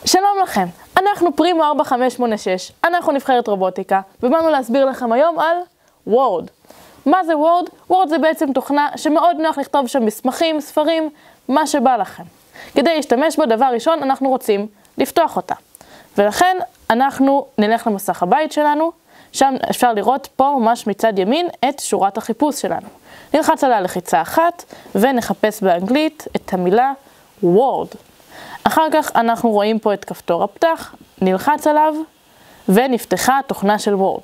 שלום לכם, אנחנו פרימו 4586, אנחנו נבחרת רובוטיקה, ובאנו להסביר לכם היום על וורד. מה זה וורד? וורד זה בעצם תוכנה שמאוד נוח לכתוב שם מסמכים, ספרים, מה שבא לכם. כדי להשתמש בה, דבר ראשון, אנחנו רוצים לפתוח אותה. ולכן אנחנו נלך למסך הבית שלנו, שם אפשר לראות פה ממש מצד ימין את שורת החיפוש שלנו. נלחץ עליה לחיצה אחת ונחפש באנגלית את המילה וורד. אחר כך אנחנו רואים פה את כפתור הפתח, נלחץ עליו ונפתחה התוכנה של וורד.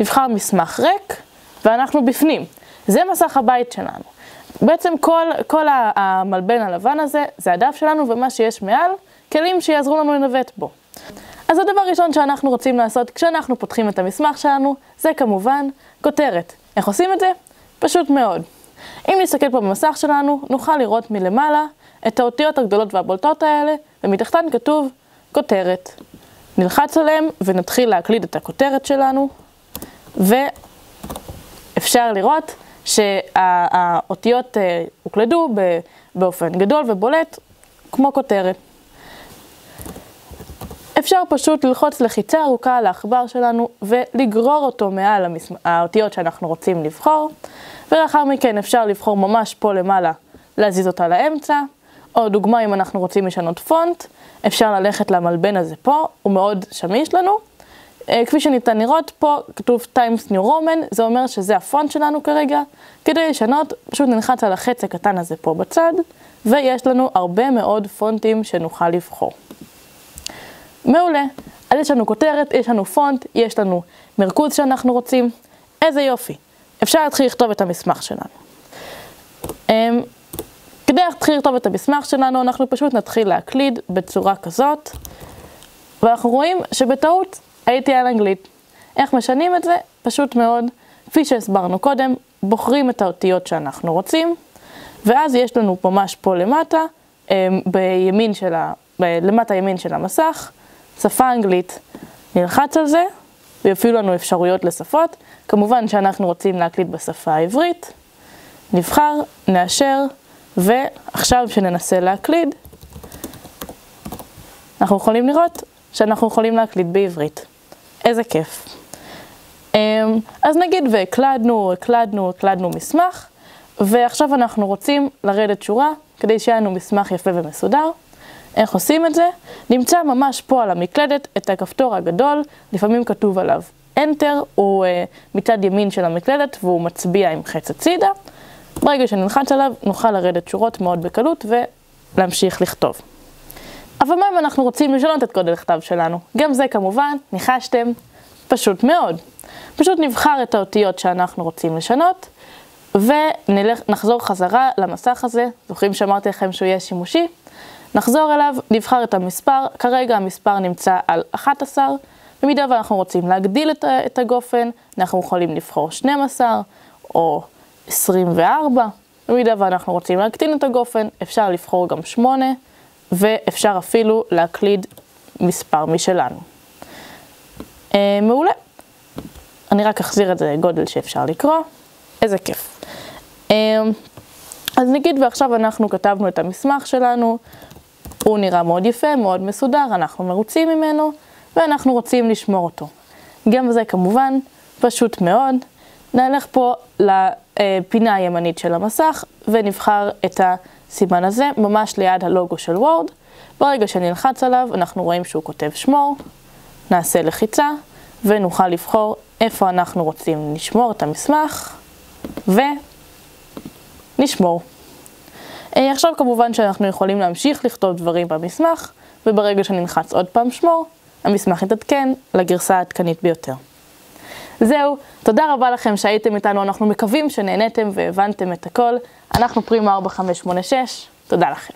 נבחר מסמך ריק ואנחנו בפנים. זה מסך הבית שלנו. בעצם כל המלבן הלבן הזה זה הדף שלנו, ומה שיש מעל, כלים שיעזרו לנו לנווט בו. אז הדבר הראשון שאנחנו רוצים לעשות כשאנחנו פותחים את המסמך שלנו, זה כמובן כותרת. איך עושים את זה? פשוט מאוד. אם נסתכל פה במסך שלנו, נוכל לראות מלמעלה את האותיות הגדולות והבולטות האלה, ומתחתן כתוב כותרת. נלחץ עליהם ונתחיל להקליד את הכותרת שלנו, ואפשר לראות שהאותיות הוקלדו באופן גדול ובולט כמו כותרת. אפשר פשוט ללחוץ לחיצה ארוכה על העכבר שלנו ולגרור אותו מעל האותיות שאנחנו רוצים לבחור, ולאחר מכן אפשר לבחור ממש פה למעלה להזיז אותה לאמצע, או דוגמה אם אנחנו רוצים לשנות פונט, אפשר ללכת למלבן הזה פה, הוא מאוד שמיש לנו. כפי שניתן לראות פה כתוב Times New Roman, זה אומר שזה הפונט שלנו כרגע. כדי לשנות פשוט נלחץ על החץ הקטן הזה פה בצד, ויש לנו הרבה מאוד פונטים שנוכל לבחור. מעולה, אז יש לנו כותרת, יש לנו פונט, יש לנו מרכוז שאנחנו רוצים. איזה יופי, אפשר להתחיל לכתוב את המסמך שלנו. כדי להתחיל לכתוב את המסמך שלנו, אנחנו פשוט נתחיל להקליד בצורה כזאת, ואנחנו רואים שבטעות הייתי על אנגלית. איך משנים את זה? פשוט מאוד. כפי שהסברנו קודם, בוחרים את האותיות שאנחנו רוצים, ואז יש לנו ממש פה למטה, למטה ימין של המסך, שפה אנגלית. נלחץ על זה, ויופיעו לנו אפשרויות לשפות. כמובן שאנחנו רוצים להקליד בשפה העברית. נבחר, נאשר, ועכשיו שננסה להקליד, אנחנו יכולים לראות שאנחנו יכולים להקליד בעברית. איזה כיף. אז נגיד והקלדנו מסמך, ועכשיו אנחנו רוצים לרדת שורה, כדי שיהיה לנו מסמך יפה ומסודר. איך עושים את זה? נמצא ממש פה על המקלדת את הכפתור הגדול, לפעמים כתוב עליו Enter, הוא מצד ימין של המקלדת, והוא מצביע עם חץ הצידה. ברגע שנלחץ עליו, נוכל לרדת שורות מאוד בקלות ולהמשיך לכתוב. אבל מה אם אנחנו רוצים לשנות את קוד הכתב שלנו? גם זה כמובן, ניחשתם, פשוט מאוד. פשוט נבחר את האותיות שאנחנו רוצים לשנות, ונחזור חזרה למסך הזה. זוכרים שאמרתי לכם שהוא יהיה שימושי? נחזור אליו, נבחר את המספר, כרגע המספר נמצא על 11, במידה ואנחנו רוצים להגדיל את הגופן, אנחנו יכולים לבחור 12 או 24, במידה ואנחנו רוצים להקטין את הגופן, אפשר לבחור גם 8, ואפשר אפילו להקליד מספר משלנו. מעולה. אני רק אחזיר את זה לגודל שאפשר לקרוא. איזה כיף. אז נגיד ועכשיו אנחנו כתבנו את המסמך שלנו, הוא נראה מאוד יפה, מאוד מסודר, אנחנו מרוצים ממנו, ואנחנו רוצים לשמור אותו. גם זה כמובן פשוט מאוד. נלך פה לפינה הימנית של המסך, ונבחר את הסימן הזה, ממש ליד הלוגו של וורד. ברגע שנלחץ עליו, אנחנו רואים שהוא כותב שמור, נעשה לחיצה, ונוכל לבחור איפה אנחנו רוצים לשמור את המסמך, ונשמור. עכשיו כמובן שאנחנו יכולים להמשיך לכתוב דברים במסמך, וברגע שנלחץ עוד פעם שמור, המסמך יתעדכן לגרסה העדכנית ביותר. זהו, תודה רבה לכם שהייתם איתנו, אנחנו מקווים שנהניתם והבנתם את הכל. אנחנו פרימו 4586, תודה לכם.